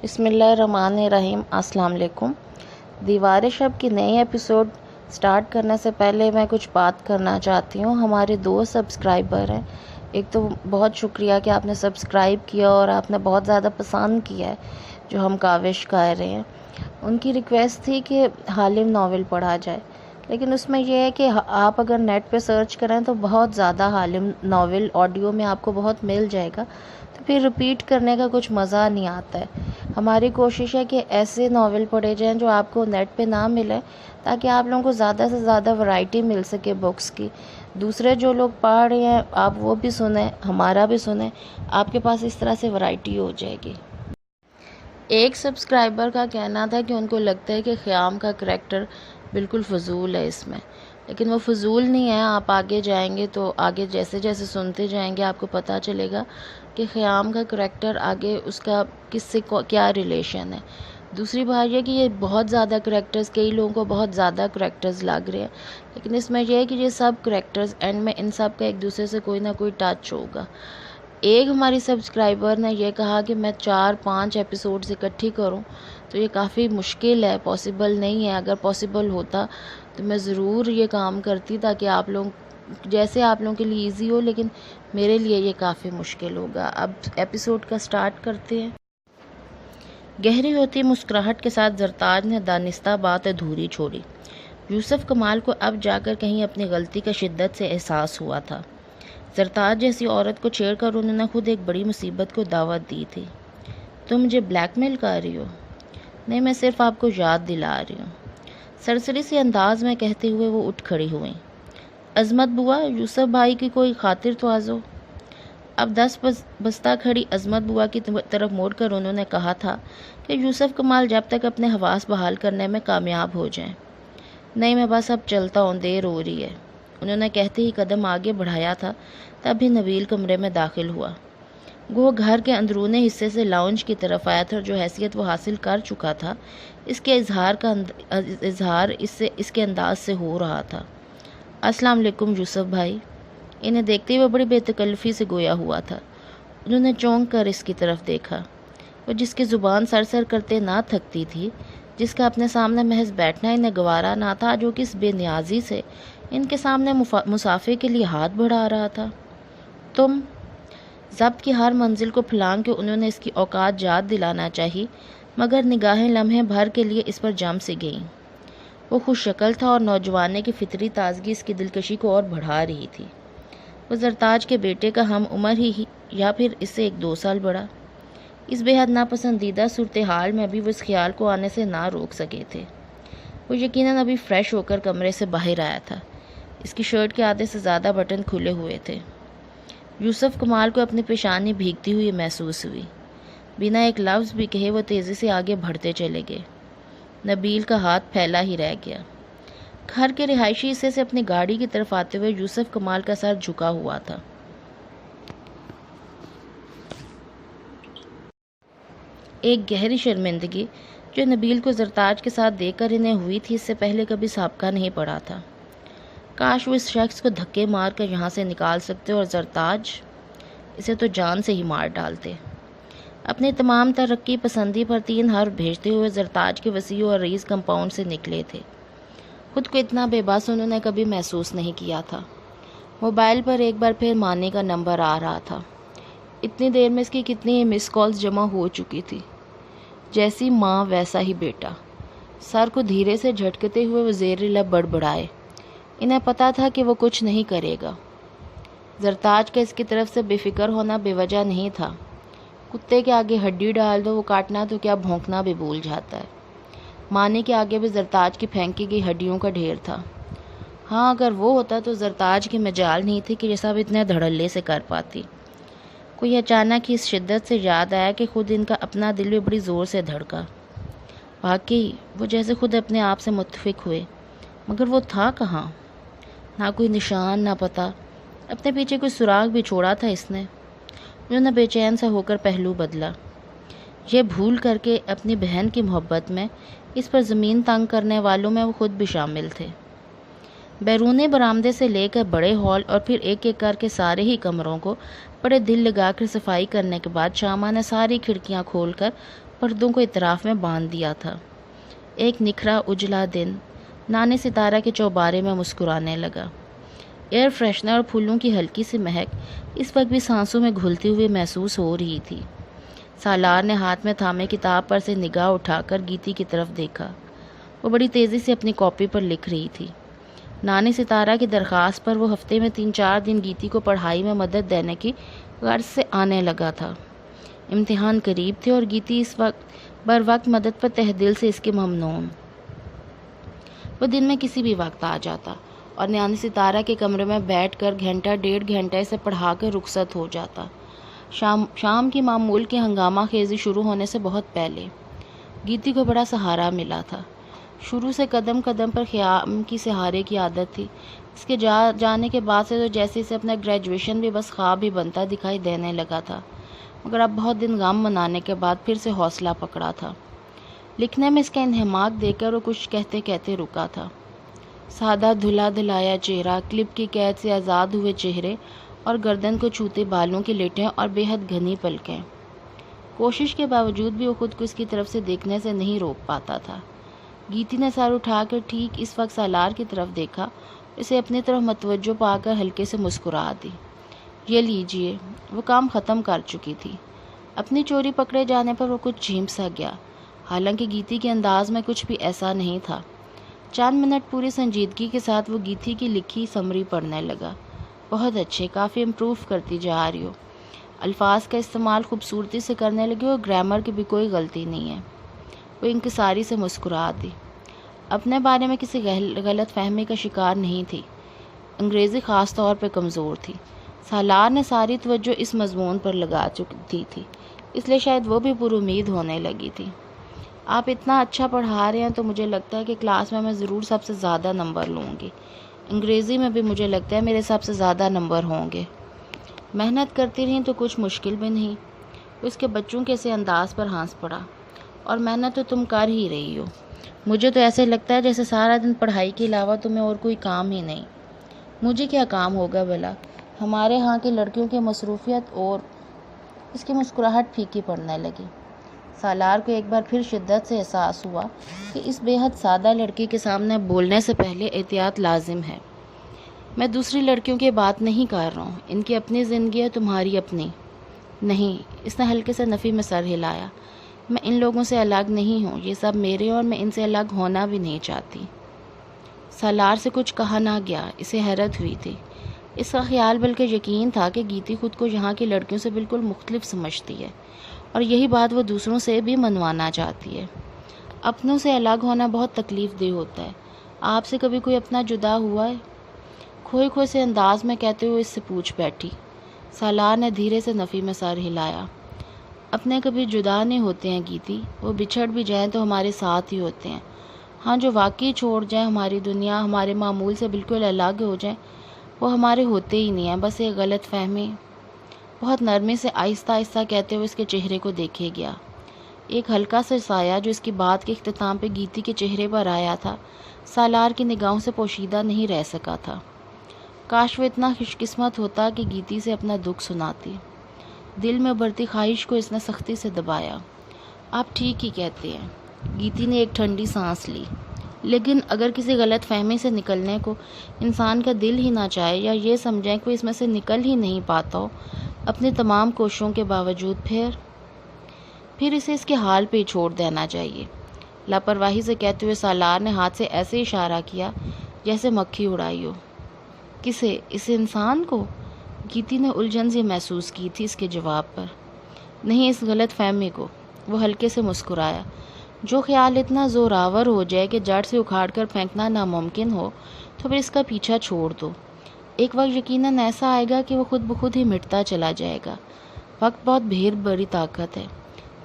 بسم اللہ الرحمن الرحیم۔ السلام علیکم۔ دیوار شب کی نئی ایپیسوڈ سٹارٹ کرنے سے پہلے میں کچھ بات کرنا چاہتی ہوں۔ ہمارے 2 سبسکرائبر ہیں۔ ایک تو بہت شکریہ کہ آپ نے سبسکرائب کیا اور آپ نے بہت زیادہ پسند کیا ہے جو ہم کاوش کر رہے ہیں۔ ان کی ریکویسٹ تھی کہ حالم ناول پڑھا جائے، لیکن اس میں یہ ہے کہ آپ اگر نیٹ پہ سرچ کریں تو بہت زیادہ حالم ناول آڈیو میں آپ کو بہت مل جائے گا، تو پھر رپیٹ کرنے کا کچھ مزہ نہیں آتا ہے۔ ہماری کوشش ہے کہ ایسے ناول پڑھے جائیں جو آپ کو نیٹ پہ نہ ملیں، تاکہ آپ لوگوں کو زیادہ سے زیادہ ورائٹی مل سکے بکس کی۔ دوسرے جو لوگ پڑھ رہے ہیں آپ وہ بھی سنیں، ہمارا بھی سنیں، آپ کے پاس اس طرح سے ورائٹی ہو جائے گی۔ ایک سبسکرائبر کا کہنا تھا کہ ان کو لگتا ہے کہ خیام کا کریکٹر بالکل فضول ہے اس میں، لیکن وہ فضول نہیں ہے۔ آپ آگے جائیں گے تو آگے جیسے جیسے سنتے جائیں گے آپ کو پتہ چلے گا کہ خیام کا کریکٹر آگے اس کا کس سے کیا ریلیشن ہے۔ دوسری بات یہ کہ یہ بہت زیادہ کریکٹرز، کئی لوگوں کو بہت زیادہ کریکٹرز لگ رہے ہیں، لیکن اس میں یہ ہے کہ یہ سب کریکٹرز اینڈ میں ان سب کا ایک دوسرے سے کوئی نہ کوئی ٹچ ہوگا۔ ایک ہماری سبسکرائبر نے یہ کہا کہ میں 4-5 ایپیسوڈز اکٹھی کروں، تو یہ کافی مشکل ہے، پاسبل نہیں ہے۔ اگر پاسبل ہوتا تو میں ضرور یہ کام کرتی، تاکہ آپ لوگ جیسے آپ لوگوں کے لیے ایزی ہو، لیکن میرے لیے یہ کافی مشکل ہوگا۔ اب ایپیسوڈ کا سٹارٹ کرتے ہیں۔ گہری ہوتی مسکراہٹ کے ساتھ زرتاج نے دانستہ بات ادھوری چھوڑی۔ یوسف کمال کو اب جا کر کہیں اپنی غلطی کا شدت سے احساس ہوا تھا۔ زرتاج جیسی عورت کو چھیڑ کر انہوں نے خود ایک بڑی مصیبت کو دعوت دی تھی۔ تم مجھے بلیک میل کر رہی ہو؟ نہیں، میں صرف آپ کو یاد دلا رہی ہوں، سرسری سے انداز میں کہتے ہوئے وہ اٹھ کھڑی ہوئیں۔ عظمت بوا، یوسف بھائی کی کوئی خاطر توازو۔ اب 10 بستہ کھڑی عظمت بوا کی طرف موڑ کر انہوں نے کہا تھا کہ یوسف کمال جب تک اپنے حواس بحال کرنے میں کامیاب ہو جائیں۔ نہیں، میں بس اب چلتا ہوں، دیر ہو رہی ہے۔ انہوں نے کہتے ہی قدم آگے بڑھایا تھا، تب ہی نبیل کمرے میں داخل ہوا۔ وہ گھر کے اندرونے حصے سے لاؤنج کی طرف آیا تھا، اور جو حیثیت وہ حاصل کر چکا تھا اس کے اظہار اس کے انداز سے ہو رہا تھا۔ السلام علیکم یوسف بھائی۔ انہیں دیکھتے ہی وہ بڑی بے تکلفی سے گویا ہوا تھا۔ انہوں نے چونک کر اس کی طرف دیکھا۔ وہ جس کی زبان سر کرتے نہ تھکتی تھی، جس کا اپنے سامنے محض بیٹھنا انہیں گوارا نہ تھا، جو کس بے نیازی سے ان کے سامنے مسافے کے لیے ہاتھ بڑھا رہا تھا۔ تم ضبط کی ہر منزل کو پھلانگ کے انہوں نے اس کی اوقات یاد دلانا چاہی، مگر نگاہیں لمحے بھر کے لیے اس پر جم سے گئیں۔ وہ خوش شکل تھا اور نوجوانے کی فطری تازگی اس کی دلکشی کو اور بڑھا رہی تھی۔ وہ زرتاج کے بیٹے کا ہم عمر ہی یا پھر اس سے 1-2 سال بڑا؟ اس بے حد ناپسندیدہ صورتحال میں بھی وہ اس خیال کو آنے سے نہ روک سکے تھے۔ وہ یقیناً ابھی فریش ہو کر کمرے سے باہر آیا تھا۔ اس کی شرٹ کے آدھے سے زیادہ بٹن کھلے ہوئے تھے۔ یوسف کمال کو اپنی پیشانی بھیگتی ہوئی محسوس ہوئی۔ بنا ایک لفظ بھی کہے وہ تیزی سے آگے بڑھتے چلے گئے۔ نبیل کا ہاتھ پھیلا ہی رہ گیا۔ گھر کے رہائشی حصے سے اپنی گاڑی کی طرف آتے ہوئے یوسف کمال کا سر جھکا ہوا تھا۔ ایک گہری شرمندگی جو نبیل کو زرتاج کے ساتھ دیکھ کر انہیں ہوئی تھی، اس سے پہلے کبھی سابقہ نہیں پڑا تھا۔ کاش وہ اس شخص کو دھکے مار کر یہاں سے نکال سکتے اور زرتاج اسے تو جان سے ہی مار ڈالتے۔ اپنی تمام ترقی پسندی پر 3 حرف بھیجتے ہوئے زرتاج کے وسیع اور عریض کمپاؤنڈ سے نکلے تھے۔ خود کو اتنا بے بس انہوں نے کبھی محسوس نہیں کیا تھا۔ موبائل پر ایک بار پھر مانی کا نمبر آ رہا تھا۔ اتنی دیر میں اس کی کتنی مس کالز جمع ہو چکی تھی۔ جیسی ماں ویسا ہی بیٹا۔ سر کو دھیرے سے جھٹکتے ہوئے وہ زیر لب بڑبڑائے۔ انہیں پتا تھا کہ وہ کچھ نہیں کرے گا۔ زرتاج کا اس کی طرف سے بے فکر ہونا بے وجہ نہیں تھا۔ کتے کے آگے ہڈی ڈال دو، وہ کاٹنا تو کیا بھونکنا بھی بھول جاتا ہے۔ مانی کے آگے بھی زرتاج کی پھینکی گئی ہڈیوں کا ڈھیر تھا۔ ہاں، اگر وہ ہوتا تو زرتاج کی مجال نہیں تھی کہ یہ سب اتنے دھڑلے سے کر پاتی۔ کوئی اچانک ہی اس شدت سے یاد آیا کہ خود ان کا اپنا دل بھی بڑی زور سے دھڑکا۔ واقعی وہ جیسے خود اپنے آپ سے متفق ہوئے، مگر وہ تھا کہاں؟ نہ کوئی نشان، نہ پتہ۔ اپنے پیچھے کوئی سراغ بھی چھوڑا تھا اس نے؟ انہوں نے بے چین سا ہو کر پہلو بدلا۔ یہ بھول کر کے اپنی بہن کی محبت میں اس پر زمین تنگ کرنے والوں میں وہ خود بھی شامل تھے۔ بیرونی برآمدے سے لے کر بڑے ہال اور پھر ایک ایک کر کے سارے ہی کمروں کو بڑے دل لگا کر صفائی کرنے کے بعد شامہ نے ساری کھڑکیاں کھول کر پردوں کو اطراف میں باندھ دیا تھا۔ ایک نکھرا اجلا دن نانے ستارہ کے چوبارے میں مسکرانے لگا۔ ایئر فریشنر اور پھولوں کی ہلکی سی مہک اس وقت بھی سانسوں میں گھلتی ہوئی محسوس ہو رہی تھی۔ سالار نے ہاتھ میں تھامے کتاب پر سے نگاہ اٹھا کر گیتی کی طرف دیکھا۔ وہ بڑی تیزی سے اپنی کاپی پر لکھ رہی تھی۔ نانی ستارہ کی درخواست پر وہ ہفتے میں 3-4 دن گیتی کو پڑھائی میں مدد دینے کی غرض سے آنے لگا تھا۔ امتحان قریب تھے اور گیتی اس وقت بر وقت مدد پر تہ دل سے اس کی ممنون۔ وہ دن میں کسی بھی وقت آ جاتا اور نانی ستارہ کے کمرے میں بیٹھ کر گھنٹہ 1.5 اسے پڑھا کر رخصت ہو جاتا، شام کی معمول کی ہنگامہ خیزی شروع ہونے سے بہت پہلے۔ گیتی کو بڑا سہارا ملا تھا۔ شروع سے قدم قدم پر خیام کی سہارے کی عادت تھی۔ اس کے جانے کے بعد سے تو جیسے اسے اپنا گریجویشن بھی بس خواب ہی بنتا دکھائی دینے لگا تھا، مگر اب بہت دن غم منانے کے بعد پھر سے حوصلہ پکڑا تھا۔ لکھنے میں اس کا انہماک دیکھ کر وہ کچھ کہتے کہتے رکا تھا۔ سادہ دھلا دھلایا چہرہ، کلپ کی قید سے آزاد ہوئے چہرے اور گردن کو چھوتے بالوں کی لٹیں اور بے حد گھنی پلکیں۔ کوشش کے باوجود بھی وہ خود کو اس کی طرف سے دیکھنے سے نہیں روک پاتا تھا۔ گیتی نے سر اٹھا کر ٹھیک اس وقت سالار کی طرف دیکھا، اسے اپنی طرف متوجہ پا کر ہلکے سے مسکرا دی۔ یہ لیجئے۔ وہ کام ختم کر چکی تھی۔ اپنی چوری پکڑے جانے پر وہ کچھ جھیمپ سا گیا، حالانکہ گیتی کے انداز میں کچھ بھی ایسا نہیں تھا۔ چند منٹ پوری سنجیدگی کے ساتھ وہ گیتی کی لکھی سمری پڑھنے لگا۔ بہت اچھے، کافی امپروو کرتی جا رہی ہو۔ الفاظ کا استعمال خوبصورتی سے کرنے لگے اور گرامر کی بھی کوئی غلطی نہیں ہے۔ وہ انکساری سے مسکرا دی۔ اپنے بارے میں کسی غلط فہمی کا شکار نہیں تھی۔ انگریزی خاص طور پہ کمزور تھی۔ سالار نے ساری توجہ اس مضمون پر لگا چکی تھی، اس لیے شاید وہ بھی پر امید ہونے لگی تھی۔ آپ اتنا اچھا پڑھا رہے ہیں تو مجھے لگتا ہے کہ کلاس میں ضرور سب سے زیادہ نمبر لوں گی۔ انگریزی میں بھی مجھے لگتا ہے میرے سب سے زیادہ نمبر ہوں گے۔ محنت کرتی رہیں تو کچھ مشکل بھی نہیں۔ اس کے بچوں کے سے انداز پر ہنس پڑا۔ اور محنت تو تم کر ہی رہی ہو۔ مجھے تو ایسے لگتا ہے جیسے سارا دن پڑھائی کے علاوہ تمہیں اور کوئی کام ہی نہیں۔ مجھے کیا کام ہوگا بھلا؟ ہمارے ہاں کی لڑکیوں کی مصروفیت اور… اس کی مسکراہٹ پھیکی پڑنے لگی۔ سالار کو ایک بار پھر شدت سے احساس ہوا کہ اس بے حد سادہ لڑکی کے سامنے بولنے سے پہلے احتیاط لازم ہے۔ میں دوسری لڑکیوں کی بات نہیں کر رہا ہوں، ان کی اپنی زندگی ہے، تمہاری اپنی نہیں۔ اس نے ہلکے سے نفی میں سر ہلایا۔ میں ان لوگوں سے الگ نہیں ہوں، یہ سب میرے اور میں ان سے الگ ہونا بھی نہیں چاہتی۔ سالار سے کچھ کہا نہ گیا، اسے حیرت ہوئی تھی۔ اس کا خیال بلکہ یقین تھا کہ گیتی خود کو یہاں کی لڑکیوں سے بالکل مختلف سمجھتی ہے اور یہی بات وہ دوسروں سے بھی منوانا چاہتی ہے۔ اپنوں سے الگ ہونا بہت تکلیف دہ ہوتا ہے۔ آپ سے کبھی کوئی اپنا جدا ہوا ہے؟ کھوئے کھوئے سے انداز میں کہتے ہوئے اس سے پوچھ بیٹھی۔ سالار نے دھیرے سے نفی میں سر ہلایا۔ اپنے کبھی جدا نہیں ہوتے ہیں گیتی، وہ بچھڑ بھی جائیں تو ہمارے ساتھ ہی ہوتے ہیں۔ ہاں، جو واقعی چھوڑ جائیں، ہماری دنیا ہمارے معمول سے بالکل الگ ہو جائیں، وہ ہمارے ہوتے ہی نہیں ہیں، بس ایک غلط فہمی۔ بہت نرمی سے آہستہ آہستہ کہتے ہوئے اس کے چہرے کو دیکھے گیا۔ ایک ہلکا سا سایہ جو اس کی بات کے اختتام پہ گیتی کے چہرے پر آیا تھا، سالار کی نگاہوں سے پوشیدہ نہیں رہ سکا تھا۔ کاش وہ اتنا خوش قسمت ہوتا کہ گیتی سے اپنا دکھ سناتی۔ دل میں ابھرتی خواہش کو اس نے سختی سے دبایا۔ آپ ٹھیک ہی کہتے ہیں۔ گیتی نے ایک ٹھنڈی سانس لی۔ لیکن اگر کسی غلط فہمی سے نکلنے کو انسان کا دل ہی نہ چاہے یا یہ سمجھیں کہ وہ اس میں سے نکل ہی نہیں پاتا ہو اپنی تمام کوششوں کے باوجود، پھر اسے اس کے حال پہ ہی چھوڑ دینا چاہیے۔ لاپرواہی سے کہتے ہوئے سالار نے ہاتھ سے ایسے اشارہ کیا جیسے مکھی اڑائی ہو۔ کسے؟ اس انسان کو؟ گیتی نے الجھن سی محسوس کی تھی اس کے جواب پر۔ نہیں، اس غلط فہمی کو۔ وہ ہلکے سے مسکرایا۔ جو خیال اتنا زوراور ہو جائے کہ جڑ سے اکھاڑ کر پھینکنا ناممکن ہو تو پھر اس کا پیچھا چھوڑ دو۔ ایک وقت یقیناً ایسا آئے گا کہ وہ خود بخود ہی مٹتا چلا جائے گا۔ وقت بہت بڑی طاقت ہے،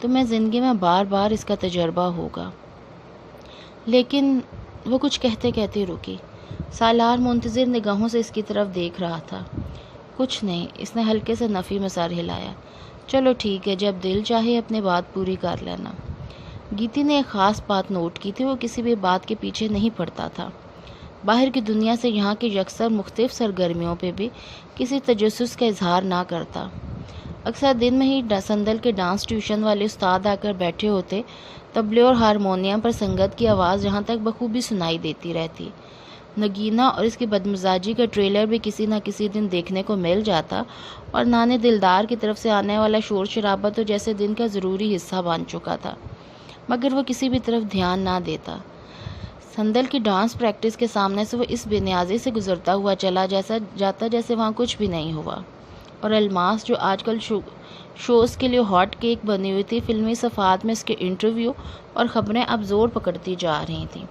تمہیں زندگی میں بار بار اس کا تجربہ ہوگا۔ لیکن وہ کچھ کہتے کہتے رکی۔ سالار منتظر نگاہوں سے اس کی طرف دیکھ رہا تھا۔ کچھ نہیں، اس نے ہلکے سے نفی میں سر ہلایا۔ چلو ٹھیک ہے، جب دل چاہے اپنی بات پوری کر لینا۔ گیتی نے ایک خاص بات نوٹ کی تھی، وہ کسی بھی بات کے پیچھے نہیں پڑتا تھا۔ باہر کی دنیا سے یہاں کی یکسر مختلف سرگرمیوں پہ بھی کسی تجسس کا اظہار نہ کرتا۔ اکثر دن میں ہی سندل کے ڈانس ٹیوشن والے استاد آ کر بیٹھے ہوتے، طبلے اور ہارمونیم پر سنگت کی آواز جہاں تک بخوبی سنائی دیتی رہتی۔ نگینا اور اس کی بدمزاجی کا ٹریلر بھی کسی نہ کسی دن دیکھنے کو مل جاتا، اور نانے دلدار کی طرف سے آنے والا شور شرابہ تو جیسے دن کا ضروری حصہ بن چکا تھا، مگر وہ کسی بھی طرف دھیان نہ دیتا۔ سندل کی ڈانس پریکٹس کے سامنے سے وہ اس بے نیازی سے گزرتا ہوا چلا جاتا جیسے وہاں کچھ بھی نہیں ہوا، اور الماس جو آج کل شوز کے لیے ہاٹ کیک بنی ہوئی تھی، فلمی صفحات میں اس کے انٹرویو اور خبریں اب زور پکڑتی جا رہی تھیں۔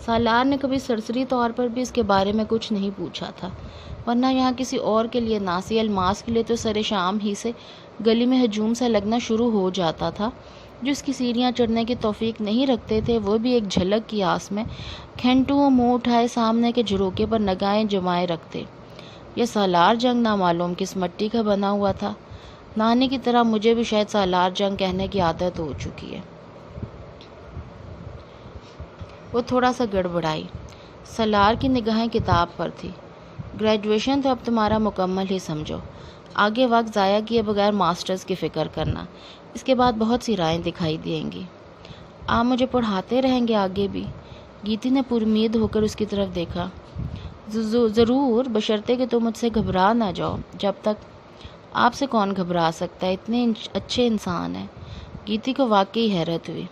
سالار نے کبھی سرسری طور پر بھی اس کے بارے میں کچھ نہیں پوچھا تھا، ورنہ یہاں کسی اور کے لیے ناسی الماس کے لیے تو سر شام ہی سے گلی میں ہجوم سا لگنا شروع ہو جاتا تھا۔ جو اس کی سیڑھیاں چڑھنے کی توفیق نہیں رکھتے تھے، وہ بھی ایک جھلک کی آس میں گھنٹوں منہ اٹھائے سامنے کے جھروکے پر نگاہیں جمائے رکھتے۔ یہ سالار جنگ نامعلوم کس مٹی کا بنا ہوا تھا۔ نانے کی طرح مجھے بھی شاید سالار جنگ کہنے کی عادت ہو چکی ہے۔ وہ تھوڑا سا گڑبڑائی۔ سالار کی نگاہیں کتاب پر تھی۔ گریجویشن تو اب تمہارا مکمل ہی سمجھو، آگے وقت ضائع کیے بغیر ماسٹرز کی فکر کرنا، اس کے بعد بہت سی رائیں دکھائی دیں گی۔ آپ مجھے پڑھاتے رہیں گے آگے بھی؟ گیتی نے پرامید ہو کر اس کی طرف دیکھا۔ ضرور، بشرطے کہ تم مجھ سے گھبرا نہ جاؤ۔ جب تک آپ سے کون گھبرا سکتا ہے، اتنے اچھے انسان ہیں۔ گیتی کو واقعی حیرت ہوئی۔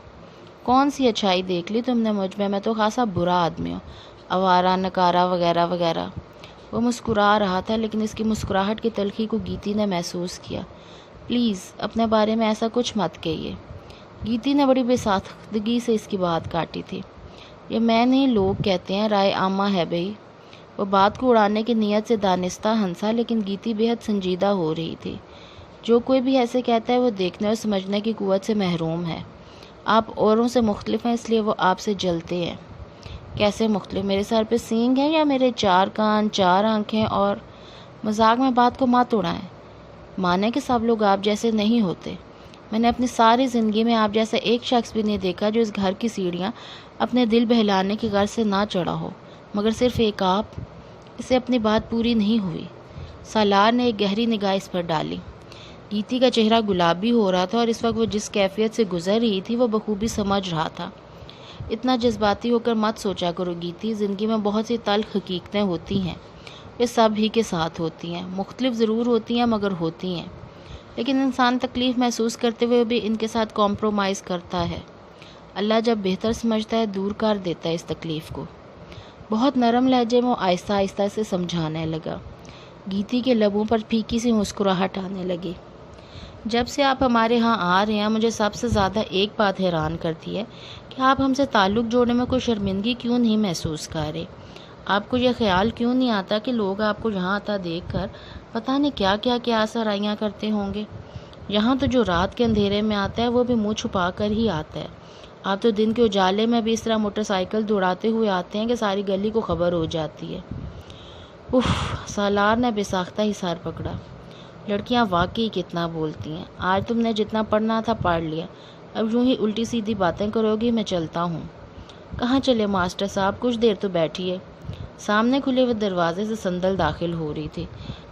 کون سی اچھائی دیکھ لی تم نے مجھ میں تو خاصا برا آدمی ہوں، آوارہ، نکارہ وغیرہ وغیرہ۔ وہ مسکرا رہا تھا، لیکن اس کی مسکراہٹ کی تلخی کو گیتی نے محسوس کیا۔ پلیز اپنے بارے میں ایسا کچھ مت کہیے۔ گیتی نے بڑی بے ساختگی سے اس کی بات کاٹی تھی۔ یہ میں نہیں، لوگ کہتے ہیں، رائے عامہ ہے بھئی۔ وہ بات کو اڑانے کی نیت سے دانستہ ہنسا، لیکن گیتی بے حد سنجیدہ ہو رہی تھی۔ جو کوئی بھی ایسے کہتا ہے وہ دیکھنے اور سمجھنے کی قوت سے محروم ہے۔ آپ اوروں سے مختلف ہیں، اس لیے وہ آپ سے جلتے ہیں۔ کیسے مختلف؟ میرے سر پہ سینگ ہیں یا میرے 4 کان 4 آنکھیں؟ اور مذاق میں بات کو مت اڑائیں۔ مانے کہ سب لوگ آپ جیسے نہیں ہوتے۔ میں نے اپنی ساری زندگی میں آپ جیسا ایک شخص بھی نہیں دیکھا جو اس گھر کی سیڑھیاں اپنے دل بہلانے کی غرض سے نہ چڑھا ہو، مگر صرف ایک آپ۔ اسے اپنی بات پوری نہیں ہوئی۔ سالار نے ایک گہری نگاہ اس پر ڈالی۔ گیتی کا چہرہ گلابی ہو رہا تھا، اور اس وقت وہ جس کیفیت سے گزر رہی تھی وہ بخوبی سمجھ رہا تھا۔ اتنا جذباتی ہو کر مت سوچا کرو گیتی، زندگی میں بہت سی تلخ حقیقتیں ہوتی ہیں، یہ سب ہی کے ساتھ ہوتی ہیں، مختلف ضرور ہوتی ہیں مگر ہوتی ہیں، لیکن انسان تکلیف محسوس کرتے ہوئے بھی ان کے ساتھ کمپرومائز کرتا ہے۔ اللہ جب بہتر سمجھتا ہے دور کر دیتا ہے اس تکلیف کو۔ بہت نرم لہجے میں وہ آہستہ آہستہ سے سمجھانے لگا۔ گیتی کے لبوں پر پھیکی سی مسکراہٹ آنے لگی۔ جب سے آپ ہمارے ہاں آ رہے ہیں، مجھے سب سے زیادہ ایک بات حیران کرتی ہے کہ آپ ہم سے تعلق جوڑنے میں کوئی شرمندگی کیوں نہیں محسوس کر رہے۔ آپ کو یہ خیال کیوں نہیں آتا کہ لوگ آپ کو یہاں آتا دیکھ کر پتہ نہیں کیا کیا قیاس آرائیاں کرتے ہوں گے۔ یہاں تو جو رات کے اندھیرے میں آتا ہے وہ بھی منہ چھپا کر ہی آتا ہے۔ آپ تو دن کے اجالے میں بھی اس طرح موٹر سائیکل دوڑاتے ہوئے آتے ہیں کہ ساری گلی کو خبر ہو جاتی ہے۔ اف! سالار نے بے ساختہ ہی سر پکڑا۔ لڑکیاں واقعی کتنا بولتی ہیں۔ آج تم نے جتنا پڑھنا تھا پڑھ لیا، اب یوں ہی الٹی سیدھی باتیں کرو گی، میں چلتا ہوں۔ کہاں چلے ماسٹر صاحب؟ کچھ دیر تو بیٹھیے۔ سامنے کھلے ہوئے دروازے سے سندل داخل ہو رہی تھی۔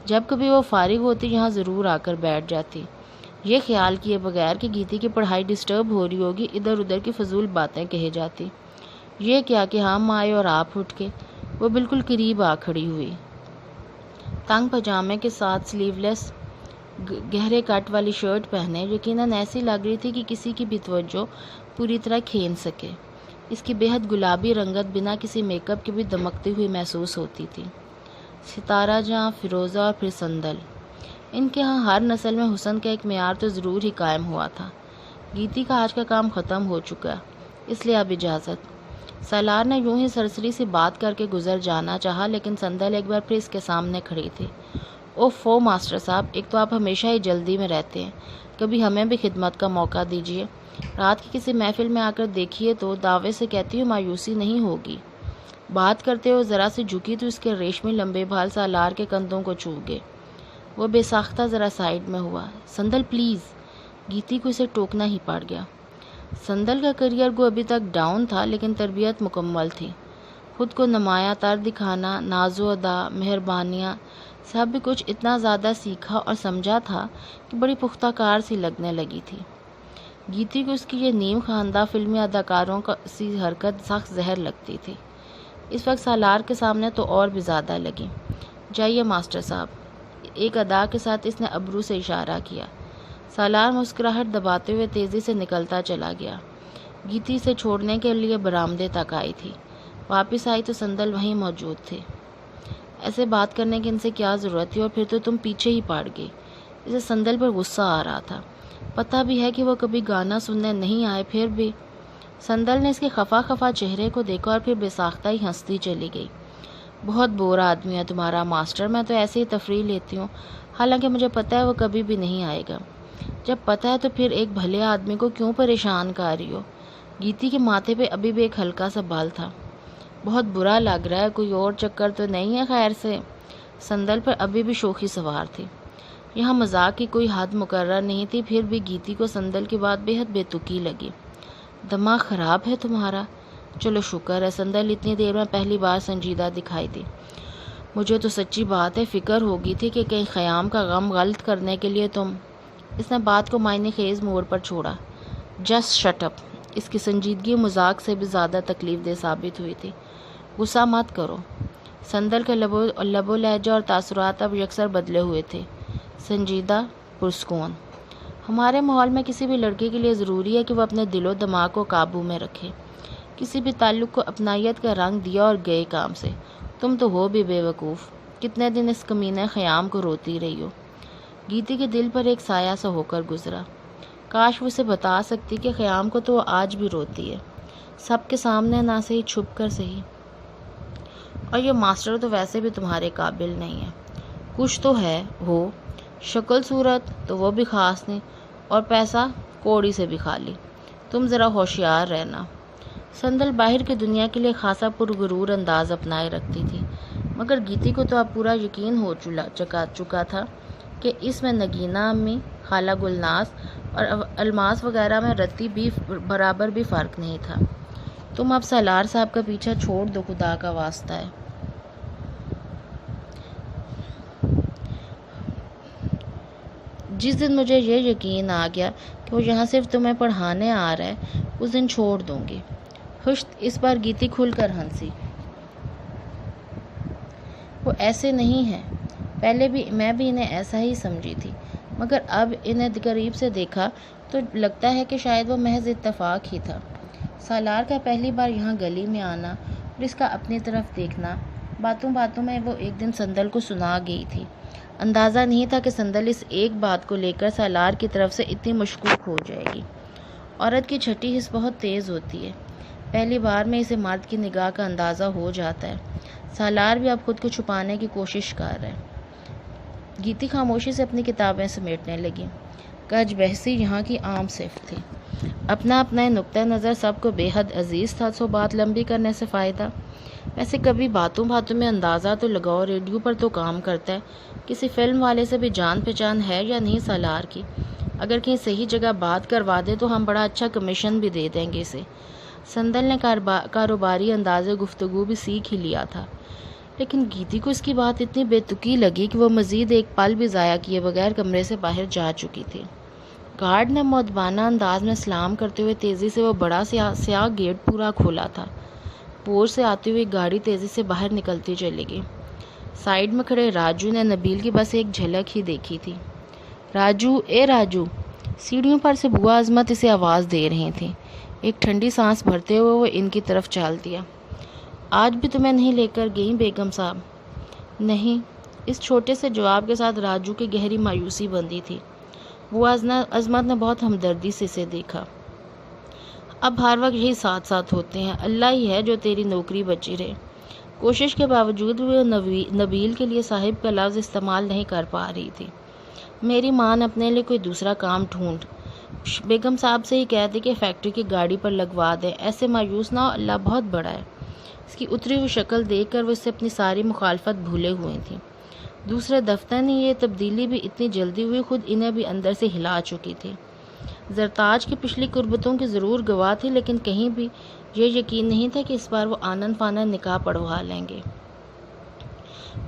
جب کبھی وہ فارغ ہوتی یہاں ضرور آ کر بیٹھ جاتی، یہ خیال کیے بغیر کہ گیتی کی پڑھائی ڈسٹرب ہو رہی ہوگی، ادھر ادھر کی فضول باتیں کہے جاتی۔ یہ کیا کہ ہم آئے اور آپ اٹھ کے۔ وہ بالکل قریب آ کھڑی ہوئی، تنگ پاجامے کے ساتھ سلیو لیس گہرے کٹ والی شرٹ پہنے، یقیناً ایسی لگ رہی تھی کہ کسی کی بھی توجہ پوری طرح کھین سکے۔ اس کی بے حد گلابی رنگت بنا کسی میک اپ کے بھی دمکتی ہوئی محسوس ہوتی تھی۔ ستارہ جہاں، فیروزہ اور پھر سندل، ان کے ہاں ہر نسل میں حسن کا ایک معیار تو ضرور ہی قائم ہوا تھا۔ گیتی کا آج کا کام ختم ہو چکا، اس لیے اب اجازت۔ سالار نے یوں ہی سرسری سی بات کر کے گزر جانا چاہا، لیکن سندل ایک بار پھر اس کے سامنے کھڑی تھی۔ اوفو ماسٹر صاحب، ایک تو آپ ہمیشہ ہی جلدی میں رہتے ہیں، کبھی ہمیں بھی خدمت کا موقع دیجیے۔ رات کی کسی محفل میں آ کر دیکھیے تو دعوے سے کہتی ہوں مایوسی نہیں ہوگی۔ بات کرتے ہوئے ذرا سی جھکی تو اس کے ریشمی لمبے بال سالار کے کندھوں کو چھو گئے۔ وہ بے ساختہ ذرا سائڈ میں ہوا۔ سندل پلیز! گیتی کو اسے ٹوکنا ہی پڑ گیا۔ سندل کا کیریئر گو ابھی تک ڈاؤن تھا، لیکن تربیت مکمل تھی۔ خود کو نمایاں تر دکھانا، ناز و ادا، مہربانیاں، سب کچھ اتنا زیادہ سیکھا اور سمجھا تھا کہ بڑی پختہ کار سی لگنے لگی تھی۔ گیتی کو اس کی یہ نیم خواندہ فلمی اداکاروں کا سی حرکت سخت زہر لگتی تھی۔ اس وقت سالار کے سامنے تو اور بھی زیادہ لگی۔ جائیے ماسٹر صاحب، ایک ادا کے ساتھ اس نے ابرو سے اشارہ کیا۔ سالار مسکراہٹ دباتے ہوئے تیزی سے نکلتا چلا گیا۔ گیتی سے چھوڑنے کے لیے برآمدے تک آئی تھی۔ واپس آئی تو سندل وہیں موجود تھے۔ ایسے بات کرنے کی ان سے کیا ضرورت تھی، اور پھر تو تم پیچھے ہی پڑ گئی۔ اسے سندل پر غصہ آ رہا تھا۔ پتہ بھی ہے کہ وہ کبھی گانا سننے نہیں آئے، پھر بھی۔ سندل نے اس کے خفا خفا چہرے کو دیکھا اور پھر بے ساختہ ہی ہنستی چلی گئی۔ بہت بورا آدمی ہے تمہارا ماسٹر، میں تو ایسے ہی تفریح لیتی ہوں، حالانکہ مجھے پتہ ہے وہ کبھی بھی نہیں آئے گا۔ جب پتہ ہے تو پھر ایک بھلے آدمی کو کیوں پریشان کر رہی ہو؟ گیتی کے ماتھے پہ ابھی بھی ایک ہلکا سا بال تھا۔ بہت برا لگ رہا ہے، کوئی اور چکر تو نہیں ہے خیر سے؟ سندل پر ابھی بھی شوخی سوار تھی۔ یہاں مذاق کی کوئی حد مقرر نہیں تھی، پھر بھی گیتی کو سندل کی بات بے حد بے تکی لگی۔ دماغ خراب ہے تمہارا؟ چلو شکر ہے، سندل اتنی دیر میں پہلی بار سنجیدہ دکھائی دی۔ مجھے تو سچی بات ہے فکر ہو گئی تھی کہ کہیں خیام کا غم غلط کرنے کے لیے تم۔ اس نے بات کو معنی خیز موڑ پر چھوڑا۔ Just shut up. اس کی سنجیدگی مذاق سے بھی زیادہ تکلیف دہ ثابت ہوئی تھی۔ غصہ مت کرو۔ سندل کے لب و لہجہ اور تاثرات اب یکسر بدلے ہوئے تھے، سنجیدہ، پرسکون۔ ہمارے ماحول میں کسی بھی لڑکے کے لیے ضروری ہے کہ وہ اپنے دل و دماغ کو قابو میں رکھے۔ کسی بھی تعلق کو اپنائیت کا رنگ دیا اور گئے کام سے۔ تم تو ہو بھی بے وقوف، کتنے دن اس کمینے خیام کو روتی رہی ہو۔ گیتی کے دل پر ایک سایہ سا ہو کر گزرا۔ کاش وہ اسے بتا سکتی کہ خیام کو تو وہ آج بھی روتی ہے، سب کے سامنے نہ صحیح، چھپ کر صحیح۔ اور یہ ماسٹر تو ویسے بھی تمہارے قابل نہیں ہے۔ کچھ تو ہے ہو، شکل صورت تو وہ بھی خاص نہیں، اور پیسہ کوڑی سے بھی خالی۔ تم ذرا ہوشیار رہنا۔ سندل باہر کی دنیا کے لیے خاصا پرغرور انداز اپنائے رکھتی تھی، مگر گیتی کو تو اب پورا یقین ہو چکا تھا کہ اس میں نگینہ امی، خالہ گلناز اور الماس وغیرہ میں رتی بھی برابر بھی فرق نہیں تھا۔ تم اب سالار صاحب کا پیچھا چھوڑ دو، خدا کا واسطہ ہے۔ جس دن مجھے یہ یقین آ گیا کہ وہ یہاں صرف تمہیں پڑھانے آ رہا ہے، اس دن چھوڑ دوں گی۔ خوشت اس بار گیتی کھل کر ہنسی۔ وہ ایسے نہیں ہیں، پہلے بھی میں بھی انہیں ایسا ہی سمجھی تھی، مگر اب انہیں قریب سے دیکھا تو لگتا ہے کہ شاید وہ محض اتفاق ہی تھا۔ سالار کا پہلی بار یہاں گلی میں آنا اور اس کا اپنی طرف دیکھنا، باتوں باتوں میں وہ ایک دن سندل کو سنا گئی تھی۔ اندازہ نہیں تھا کہ سندل اس ایک بات کو لے کر سالار کی طرف سے اتنی مشکوک ہو جائے گی۔ عورت کی چھٹی حس بہت تیز ہوتی ہے، پہلی بار میں اسے مرد کی نگاہ کا اندازہ ہو جاتا ہے۔ سالار بھی اب خود کو چھپانے کی کوشش کر رہا ہے۔ گیتی خاموشی سے اپنی کتابیں سمیٹنے لگی۔ کج بحثی یہاں کی عام صفت تھی۔ اپنا نقطۂ نظر سب کو بے حد عزیز تھا، سو بات لمبی کرنے سے فائدہ۔ ویسے کبھی باتوں باتوں میں اندازہ تو لگاؤ، ریڈیو پر تو کام کرتا ہے، کسی فلم والے سے بھی جان پہچان ہے یا نہیں سالار کی؟ اگر کہیں صحیح جگہ بات کروا دے تو ہم بڑا اچھا کمیشن بھی دے دیں گے اسے۔ سندل نے کاروباری انداز گفتگو بھی سیکھ ہی لیا تھا، لیکن گیتی کو اس کی بات اتنی بے تکی لگی کہ وہ مزید ایک پل بھی ضائع کیے بغیر کمرے سے باہر جا چکی تھی۔ گارڈ نے مؤدبانہ انداز میں سلام کرتے ہوئے تیزی سے وہ بڑا سیاہ گیٹ پورا کھولا تھا۔ پور سے آتی ہوئی گاڑی تیزی سے باہر نکلتی چلی گئی۔ سائیڈ میں کھڑے راجو نے نبیل کی بس ایک جھلک ہی دیکھی تھی۔ راجو، اے راجو! سیڑھیوں پر سے بوا عظمت اسے آواز دے رہی تھی۔ ایک ٹھنڈی سانس بھرتے ہوئے وہ ان کی طرف چال دیا۔ آج بھی تمہیں نہیں لے کر گئیں بیگم صاحب؟ نہیں۔ اس چھوٹے سے جواب کے ساتھ راجو کی گہری مایوسی بندھی تھی۔ وہ عظمت نے بہت ہمدردی سے اسے دیکھا۔ اب ہر وقت یہی ساتھ ساتھ ہوتے ہیں، اللہ ہی ہے جو تیری نوکری بچی رہے۔ کوشش کے باوجود بھی وہ نبیل کے لیے صاحب کا لفظ استعمال نہیں کر پا رہی تھی۔ میری ماں نے اپنے لیے کوئی دوسرا کام ڈھونڈ۔ بیگم صاحب سے ہی کہہ دے کہ فیکٹری کی گاڑی پر لگوا دیں، ایسے مایوس نہ ہو، اللہ بہت بڑا ہے۔ اس کی اتری ہوئی شکل دیکھ کر وہ اس سے اپنی ساری مخالفت بھولے ہوئے تھیں۔ دوسرے دفتر نے یہ تبدیلی بھی اتنی جلدی ہوئی، خود انہیں بھی اندر سے ہلا چکی تھی۔ زرتاج کی پچھلی قربتوں کے ضرور گواہ تھے، لیکن کہیں بھی یہ یقین نہیں تھا کہ اس بار وہ آنن فانن نکاح پڑھوا لیں گے۔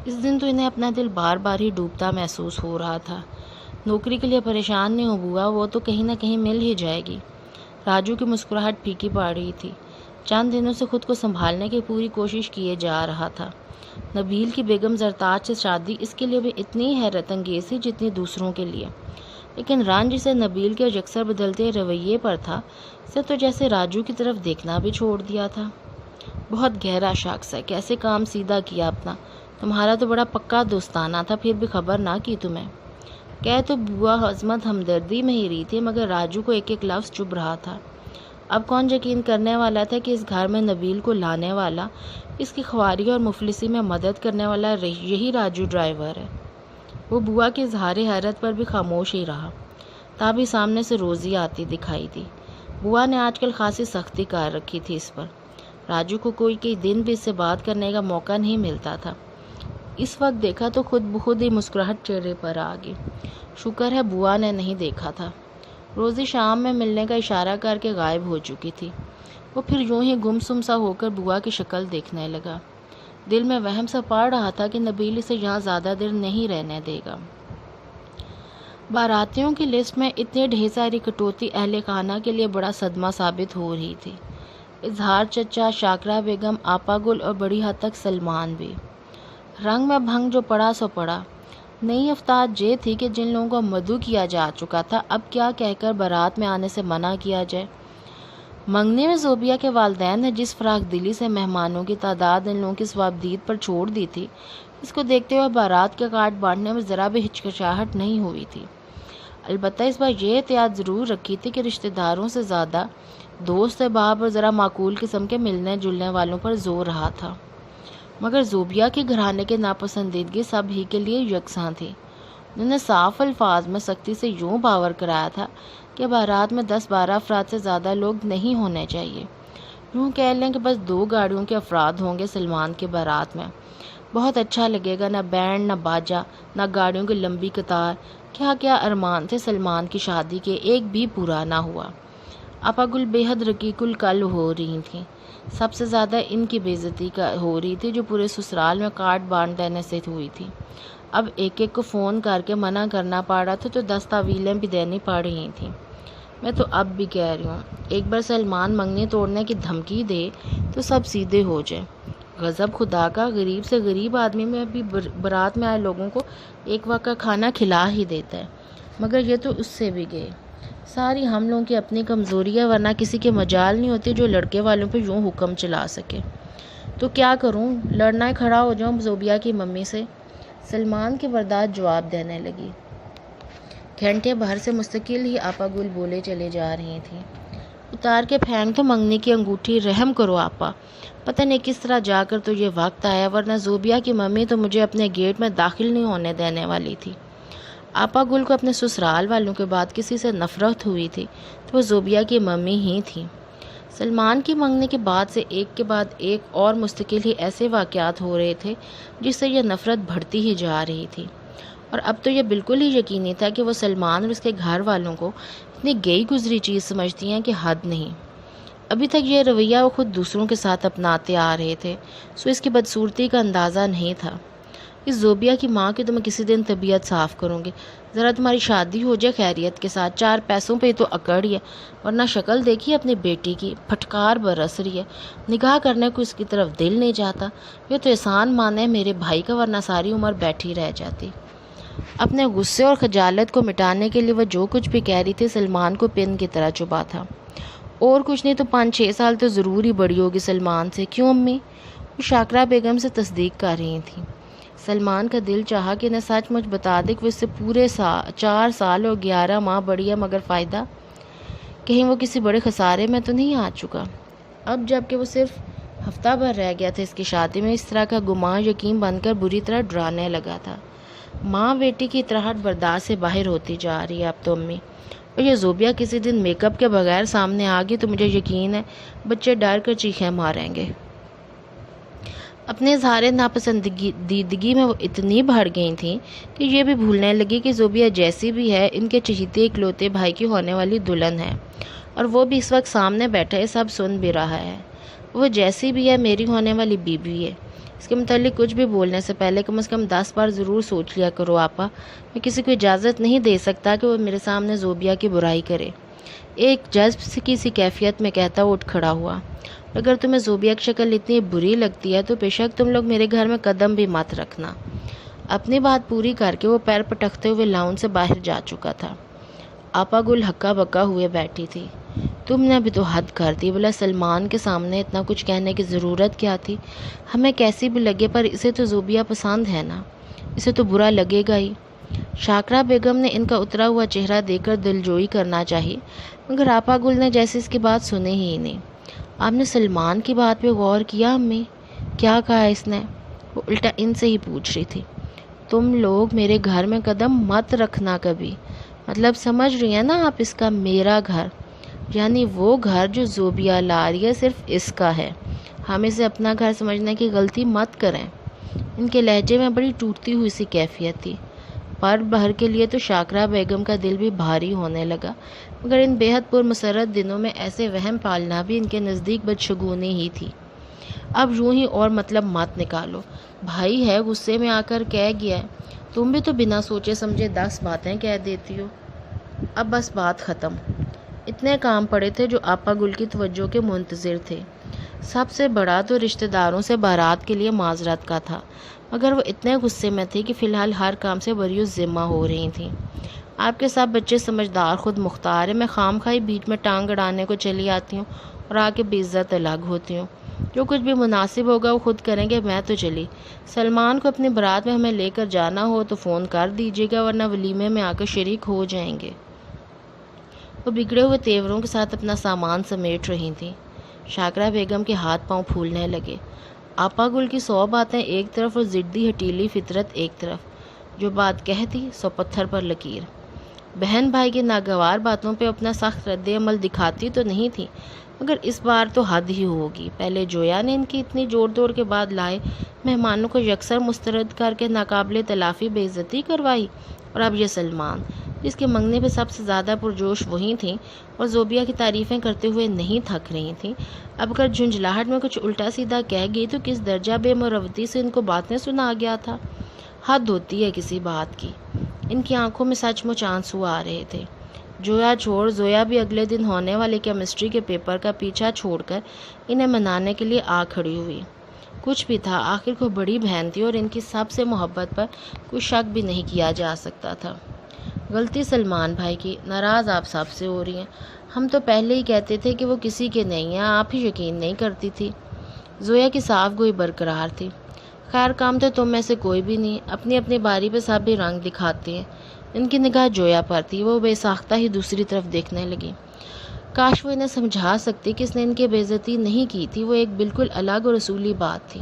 اس دن تو انہیں اپنا دل بار بار ہی ڈوبتا محسوس ہو رہا تھا۔ نوکری کے لیے پریشان نہیں ہو بوا، وہ تو کہیں نہ کہیں مل ہی جائے گی۔ راجو کی مسکراہٹ پھیکی پڑ رہی تھی۔ چند دنوں سے خود کو سنبھالنے کی پوری کوشش کیے جا رہا تھا۔ نبیل کی بیگم زرتاج سے شادی اس کے لیے بھی اتنی حیرت انگیز تھی جتنی دوسروں کے لیے، لیکن رنج سے نبیل کے یکسر بدلتے رویے پر تھا، اسے تو جیسے راجو کی طرف دیکھنا بھی چھوڑ دیا تھا۔ بہت گہرا شخص ہے، کیسے کام سیدھا کیا اپنا، تمہارا تو بڑا پکا دوستانہ تھا، پھر بھی خبر نہ کی تمہیں۔ کہہ تو بوا عظمت ہمدردی میں ہی رہی تھی، مگر راجو کو ایک ایک لفظ چبھ رہا تھا۔ اب کون یقین کرنے والا تھا کہ اس گھر میں نبیل کو لانے والا، اس کی خواری اور مفلسی میں مدد کرنے والا یہی راجو ڈرائیور ہے۔ وہ بوا کے اظہار حیرت پر بھی خاموش ہی رہا، تابھی سامنے سے روزی آتی دکھائی دی۔ بوا نے آج کل خاصی سختی کر رکھی تھی اس پر۔ راجو کو کوئی کئی دن بھی اس سے بات کرنے کا موقع نہیں ملتا تھا۔ اس وقت دیکھا تو خود بخود ہی مسکراہٹ چہرے پر آ گئی۔ شکر ہے بوا نے نہیں دیکھا تھا۔ روزی شام میں ملنے کا اشارہ کر کے غائب ہو چکی تھی۔ وہ پھر یوں ہی گمسم سا ہو کر بوا کی شکل دیکھنے لگا۔ دل میں وہم سا پڑ رہا تھا کہ نبیل اسے یہاں زیادہ دیر نہیں رہنے دے گا۔ باراتیوں کی لسٹ میں اتنی ڈھیر ساری کٹوتی اہل خانہ کے لیے بڑا صدمہ ثابت ہو رہی تھی۔ اظہار چچا، شاکرہ بیگم، آپا گل اور بڑی حد تک سلمان بھی۔ رنگ میں بھنگ جو پڑا سو پڑا۔ نئی افتاد یہ تھی کہ جن لوگوں کو مدعو کیا جا چکا تھا، اب کیا کہہ کر بارات میں آنے سے منع کیا جائے۔ منگنی میں زوبیہ کے والدین نے جس فراخ دلی سے مہمانوں کی تعداد ان لوگوں کی ثوابدید پر چھوڑ دی تھی، اس کو دیکھتے ہوئے بارات کے کارڈ بانٹنے میں ذرا بھی ہچکچاہٹ نہیں ہوئی تھی۔ البتہ اس بار یہ احتیاط ضرور رکھی تھی کہ رشتہ داروں سے زیادہ دوست احباب اور ذرا معقول قسم کے ملنے جلنے والوں پر زور رہا تھا۔ مگر زوبیہ کے گھرانے کے ناپسندیدگی سب ہی کے لیے یکساں تھی۔ انہوں نے صاف الفاظ میں سختی سے یوں باور کرایا تھا کہ بارات میں 10-12 افراد سے زیادہ لوگ نہیں ہونے چاہیے۔ یوں کہہ لیں کہ بس 2 گاڑیوں کے افراد ہوں گے سلمان کی بارات میں۔ بہت اچھا لگے گا، نہ بینڈ، نہ باجا، نہ گاڑیوں کی لمبی قطار۔ کیا کیا ارمان تھے سلمان کی شادی کے، ایک بھی پورا نہ ہوا۔ آپا گل بے حد رقیق القلب ہو رہی تھیں۔ سب سے زیادہ ان کی بے عزتی ہو رہی تھی جو پورے سسرال میں کارڈ بانٹ دینے سے ہوئی تھی۔ اب ایک ایک کو فون کر کے منع کرنا پڑ رہا تھا تو 10 تعویلیں بھی دینی پڑ رہی تھیں۔ میں تو اب بھی کہہ رہی ہوں، ایک بار سلمان منگنی توڑنے کی دھمکی دے تو سب سیدھے ہو جائے۔ غضب خدا کا، غریب سے غریب آدمی میں بھی بارات میں آئے لوگوں کو ایک وقت کا کھانا کھلا ہی دیتا ہے، مگر یہ تو اس سے بھی گئے۔ ساری ہم لوگوں کی اپنی کمزوری ہے، ورنہ کسی کے مجال نہیں ہوتی جو لڑکے والوں پہ یوں حکم چلا سکے۔ تو کیا کروں، لڑنا ہی کھڑا ہو جاؤں زوبیہ کی ممی سے؟ سلمان کی برداشت جواب دینے لگی۔ گھنٹے بھر سے مستقل ہی آپا گل بولے چلے جا رہی تھیں۔ اتار کے پھینک تو منگنی کی انگوٹھی، رحم کرو آپا، پتہ نہیں کس طرح جا کر تو یہ وقت آیا، ورنہ زوبیہ کی ممی تو مجھے اپنے گیٹ میں داخل نہیں ہونے دینے والی تھی۔ آپا گل کو اپنے سسرال والوں کے بعد کسی سے نفرت ہوئی تھی تو وہ زوبیہ کی ممی ہی تھی۔ سلمان کی منگنی کے بعد سے ایک کے بعد ایک اور مستقل ہی ایسے واقعات ہو رہے تھے جس سے یہ نفرت بڑھتی ہی جا رہی تھی، اور اب تو یہ بالکل ہی یقینی تھا کہ وہ سلمان اور اس کے گھر والوں کو اتنی گئی گزری چیز سمجھتی ہیں کہ حد نہیں۔ ابھی تک یہ رویہ وہ خود دوسروں کے ساتھ اپناتے آ رہے تھے، سو اس کی بدصورتی کا اندازہ نہیں تھا۔ اس زوبیہ کی ماں کی تو میں کسی دن طبیعت صاف کروں گی، ذرا تمہاری شادی ہو جائے خیریت کے ساتھ، 4 پیسوں پہ تو اکڑ ہی ہے، ورنہ شکل دیکھی اپنی بیٹی کی، پھٹکار برس رہی ہے، نگاہ کرنے کو اس کی طرف دل نہیں جاتا۔ یہ تو احسان مانے میرے بھائی کا، ورنہ ساری عمر بیٹھی رہ جاتی۔ اپنے غصے اور خجالت کو مٹانے کے لیے وہ جو کچھ بھی کہہ رہی تھی سلمان کو پن کی طرح چبھا تھا۔ اور کچھ نہیں تو 5-6 سال تو ضرور ہی بڑی ہوگی سلمان سے، کیوں امی؟ وہ شاکرہ بیگم سے تصدیق کر رہی تھیں۔ سلمان کا دل چاہا کہ انہیں سچ مچ بتا دے کہ وہ اس سے پورے 4 سال اور 11 ماہ بڑی ہے، مگر فائدہ؟ کہیں وہ کسی بڑے خسارے میں تو نہیں آ چکا؟ اب جب کہ وہ صرف ہفتہ بھر رہ گیا تھا اس کی شادی میں، اس طرح کا گمان یقین بن کر بری طرح ڈرانے لگا تھا۔ ماں بیٹی کی اطراحٹ برداشت سے باہر ہوتی جا رہی ہے اب تو امی، اور یہ زوبیہ کسی دن میک اپ کے بغیر سامنے آ گئی تو مجھے یقین ہے بچے ڈر کر چیخیں ماریں گے۔ اپنے اظہار ناپسندیدگی میں وہ اتنی بڑھ گئی تھیں کہ یہ بھی بھولنے لگی کہ زوبیہ جیسی بھی ہے ان کے چہیتے اکلوتے بھائی کی ہونے والی دلہن ہے، اور وہ بھی اس وقت سامنے بیٹھا ہے، سب سن بھی رہا ہے۔ وہ جیسی بھی ہے میری ہونے والی بیوی ہے۔ اس کے متعلق کچھ بھی بولنے سے پہلے کم از کم 10 بار ضرور سوچ لیا کرو آپا۔ میں کسی کو اجازت نہیں دے سکتا کہ وہ میرے سامنے زوبیہ کی برائی کرے۔ ایک جذب کی سی کیفیت میں کہتا اٹھ کھڑا ہوا۔ اگر تمہیں زوبیہ کی شکل اتنی بری لگتی ہے تو بے شک تم لوگ میرے گھر میں قدم بھی مت رکھنا۔ اپنی بات پوری کر کے وہ پیر پٹکتے ہوئے لاؤن سے باہر جا چکا تھا۔ آپا گل ہکا بکا ہوئے بیٹھی تھی۔ تم نے ابھی تو حد کر دی، بلا سلمان کے سامنے اتنا کچھ کہنے کی ضرورت کیا تھی؟ ہمیں کیسی بھی لگے پر اسے تو زوبیہ پسند ہے نا، اسے تو برا لگے گا ہی۔ شاکرہ بیگم نے ان کا اترا ہوا چہرہ دیکھ کر دلجوئی کرنا چاہی، مگر آپا گل نے جیسے اس کی بات سنی ہی نہیں۔ آپ نے سلمان کی بات پہ غور کیا امی؟ کیا کہا اس نے؟ وہ الٹا ان سے ہی پوچھ رہی تھی۔ تم لوگ میرے گھر میں قدم مت رکھنا کبھی، مطلب سمجھ رہی ہیں نا آپ اس کا؟ میرا گھر یعنی وہ گھر جو زوبیہ لا رہی ہے صرف اس کا ہے، ہم اسے اپنا گھر سمجھنے کی غلطی مت کریں۔ ان کے لہجے میں بڑی ٹوٹتی ہوئی سی کیفیت تھی۔ پر بہر کے لیے تو شاکرہ بیگم کا دل بھی بھاری ہونے لگا، مگر ان بے حد پرمسرت دنوں میں ایسے وہم پالنا بھی ان کے نزدیک بدشگونی ہی تھی۔ اب یوں ہی اور مطلب مت نکالو، بھائی ہے غصے میں آ کر کہہ گیا ہے، تم بھی تو بنا سوچے سمجھے 10 باتیں کہہ دیتی ہو۔ اب بس بات ختم۔ اتنے کام پڑے تھے جو آپا گل کی توجہ کے منتظر تھے۔ سب سے بڑا تو رشتہ داروں سے بارات کے لیے معذرت کا تھا، مگر وہ اتنے غصے میں تھی کہ فی الحال ہر کام سے بری ذمہ ہو رہی تھیں۔ آپ کے سب بچے سمجھدار خود مختار ہیں، میں خام خواہی بیچ میں ٹانگ اڑانے کو چلی آتی ہوں اور آ کے بے عزت الگ ہوتی ہوں۔ جو کچھ بھی مناسب ہوگا وہ خود کریں گے، میں تو چلی۔ سلمان کو اپنی برات میں ہمیں لے کر جانا ہو تو فون کر دیجیے گا، ورنہ ولیمے میں آ کر شریک ہو جائیں گے۔ وہ بگڑے ہوئے تیوروں کے ساتھ اپنا سامان سمیٹ رہی تھیں۔ شاکرہ بیگم کے ہاتھ پاؤں پھولنے لگے۔ آپا گل کی 100 باتیں ایک طرف اور ضدی ہٹیلی فطرت ایک طرف، جو بات کہتی سو پتھر پر لکیر۔ بہن بھائی کی ناگوار باتوں پہ اپنا سخت رد عمل دکھاتی تو نہیں تھی، مگر اس بار تو حد ہی ہوگی۔ پہلے جویا نے ان کی اتنی جوڑ توڑ کے بعد لائے مہمانوں کو یکسر مسترد کر کے ناقابل تلافی بے عزتی کروائی، اور اب یہ سلمان جس کے منگنے پہ سب سے زیادہ پرجوش وہی تھیں اور زوبیہ کی تعریفیں کرتے ہوئے نہیں تھک رہی تھیں، اب اگر جھنجھلاہٹ میں کچھ الٹا سیدھا کہہ گئی تو کس درجہ بے مروتی سے ان کو باتیں سنا گیا تھا۔ حد ہوتی ہے کسی بات کی۔ ان کی آنکھوں میں سچ مچ آنسو آ رہے تھے۔ جویا چھوڑ زویا بھی اگلے دن ہونے والے کیمسٹری کے پیپر کا پیچھا چھوڑ کر انہیں منانے کے لیے آ کھڑی ہوئی۔ کچھ بھی تھا، آخر کو بڑی بہن تھی اور ان کی سب سے محبت پر کوئی شک بھی نہیں کیا جا سکتا تھا۔ غلطی سلمان بھائی کی، ناراض آپ سب سے ہو رہی ہیں۔ ہم تو پہلے ہی کہتے تھے کہ وہ کسی کے نہیں ہیں، آپ ہی یقین نہیں کرتی تھی۔ زویا کی صاف گوئی برقرار تھی۔ خیر کام تو تم میں سے کوئی بھی نہیں، اپنی اپنی باری پہ سب بھی رنگ دکھاتے ہیں۔ ان کی نگاہ جویا پر تھی، وہ بے ساختہ ہی دوسری طرف دیکھنے لگی۔ کاش وہ انہیں سمجھا سکتی کہ اس نے ان کی بے عزتی نہیں کی تھی، وہ ایک بالکل الگ اور اصولی بات تھی۔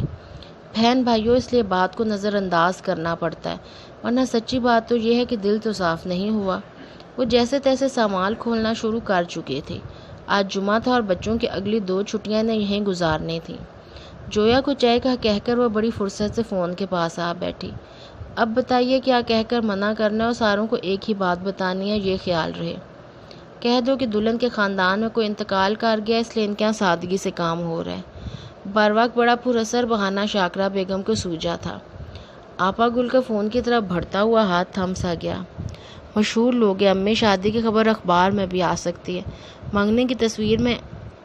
بہن بھائیوں، اس لیے بات کو نظر انداز کرنا پڑتا ہے، ورنہ سچی بات تو یہ ہے کہ دل تو صاف نہیں ہوا۔ وہ جیسے تیسے سامان کھولنا شروع کر چکے تھے۔ آج جمعہ تھا اور بچوں کی اگلی 2 چھٹیاں انہیں یہیں گزارنی تھیں۔ جویا کو چائے کا کہہ کر وہ بڑی فرصت سے فون کے پاس آ بیٹھی۔ اب بتائیے کیا کہہ کر منع کرنا اور ساروں کو ایک ہی بات بتانی ہے، یہ خیال رہے۔ کہہ دو کہ دلہن کے خاندان میں کوئی انتقال کر گیا، اس لیے ان کے یہاں سادگی سے کام ہو رہا ہے۔ بروقت بڑا پر اثر بہانہ شاکرہ بیگم کو سوجا تھا۔ آپا گل کا فون کی طرف بڑھتا ہوا ہاتھ تھم سا گیا۔ مشہور لوگ ہیں امی، شادی کی خبر اخبار میں بھی آ سکتی ہے۔ منگنے کی تصویر میں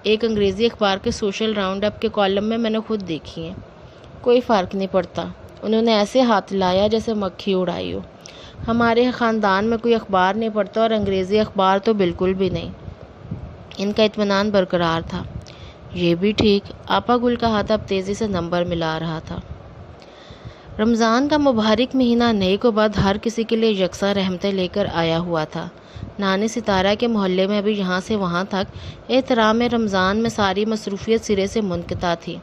ایک انگریزی اخبار کے سوشل راؤنڈ اپ کے کالم میں نے خود دیکھی ہے۔ کوئی فرق نہیں پڑتا، انہوں نے ایسے ہاتھ لایا جیسے مکھی اڑائی ہو۔ ہمارے خاندان میں کوئی اخبار نہیں پڑھتا اور انگریزی اخبار تو بالکل بھی نہیں۔ ان کا اطمینان برقرار تھا۔ یہ بھی ٹھیک۔ آپا گل کا ہاتھ اب تیزی سے نمبر ملا رہا تھا۔ رمضان کا مبارک مہینہ نیک و بد ہر کسی کے لیے یکساں رحمتیں لے کر آیا ہوا تھا۔ نانی ستارہ کے محلے میں بھی یہاں سے وہاں تک احترام رمضان میں ساری مصروفیت سرے سے منقطع تھی۔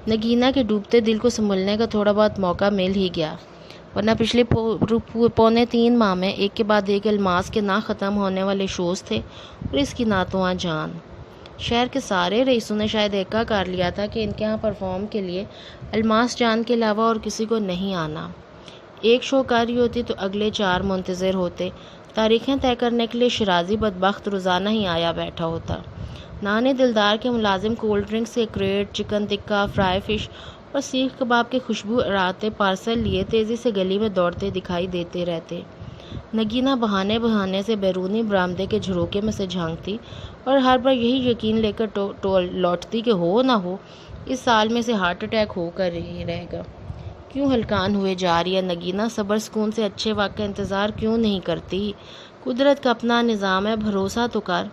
نگینہ کے ڈوبتے دل کو سنبھلنے کا تھوڑا بہت موقع مل ہی گیا، ورنہ پچھلے 2.25 ماہ میں ایک کے بعد ایک الماس کے نہ ختم ہونے والے شوز تھے اور اس کی نہ تو جان۔ شہر کے سارے رئیسوں نے شاید ایکا کر لیا تھا کہ ان کے ہاں پرفارم کے لیے الماس جان کے علاوہ اور کسی کو نہیں آنا۔ ایک شو کاری ہوتی تو اگلے 4 منتظر ہوتے۔ تاریخیں طے کرنے کے لیے شیرازی بدبخت روزانہ ہی آیا بیٹھا ہوتا۔ نانے دلدار کے ملازم کولڈ ڈرنکس کے create, chicken tikka, fry fish اور سیخ کباب کے خوشبو اڑاتے پارسل لیے تیزی سے گلی میں دوڑتے دکھائی دیتے رہتے۔ نگینہ بہانے بہانے سے بیرونی برآمدے کے جھروکے میں سے جھانکتی اور ہر بار یہی یقین لے کر لوٹتی کہ ہو نہ ہو اس سال میں سے ہارٹ اٹیک ہو کر ہی رہے گا۔ کیوں ہلکان ہوئے جا رہی ہے نگینہ؟ صبر سکون سے اچھے وقت کا انتظار کیوں نہیں کرتی؟ قدرت کا اپنا نظام ہے، بھروسہ تو کر۔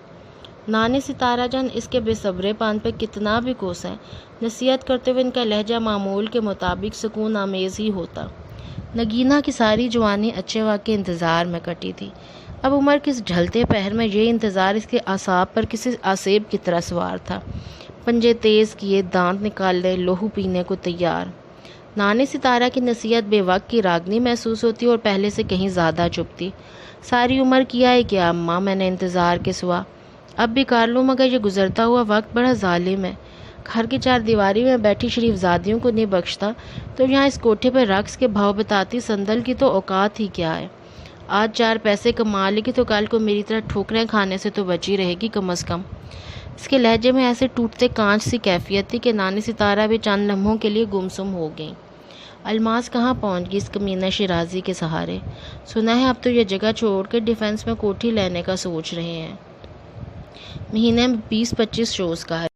نانے ستارہ جان اس کے بے صبرے پان پہ کتنا بھی کوسیں، نصیحت کرتے ہوئے ان کا لہجہ معمول کے مطابق سکون آمیز ہی ہوتا۔ نگینہ کی ساری جوانی اچھے وقت کے انتظار میں کٹی تھی۔ اب عمر کے اس ڈھلتے پہر میں یہ انتظار اس کے اعصاب پر کسی آسیب کی طرح سوار تھا۔ پنجے تیز کیے، دانت نکال لے، لہو پینے کو تیار۔ نانے ستارہ کی نصیحت بے وقت کی راگنی محسوس ہوتی اور پہلے سے کہیں زیادہ چبھتی۔ ساری عمر کیا ہے کیا اماں میں نے انتظار کے سوا؟ اب بھی کر لوں مگر یہ گزرتا ہوا وقت بڑا ظالم ہے۔ گھر کی 4 دیواری میں بیٹھی شریف زادیوں کو نہیں بخشتا تو یہاں اس کوٹھے پر رقص کے بھاؤ بتاتی سندل کی تو اوقات ہی کیا ہے۔ آج 4 پیسے کما لے گی تو کل کو میری طرح ٹھوکریں کھانے سے تو بچی رہے گی کم از کم۔ اس کے لہجے میں ایسے ٹوٹتے کانچ سی کیفیت تھی کہ نانی ستارہ بھی چند لمحوں کے لیے گمسم ہو گئیں۔ الماس کہاں پہنچ گئی اس کمینہ شیرازی کے سہارے؟ سنا ہے اب تو یہ جگہ چھوڑ کے ڈیفینس میں کوٹھی لینے کا سوچ رہے ہیں۔ مہینے میں 20-25 شوز کا ہے۔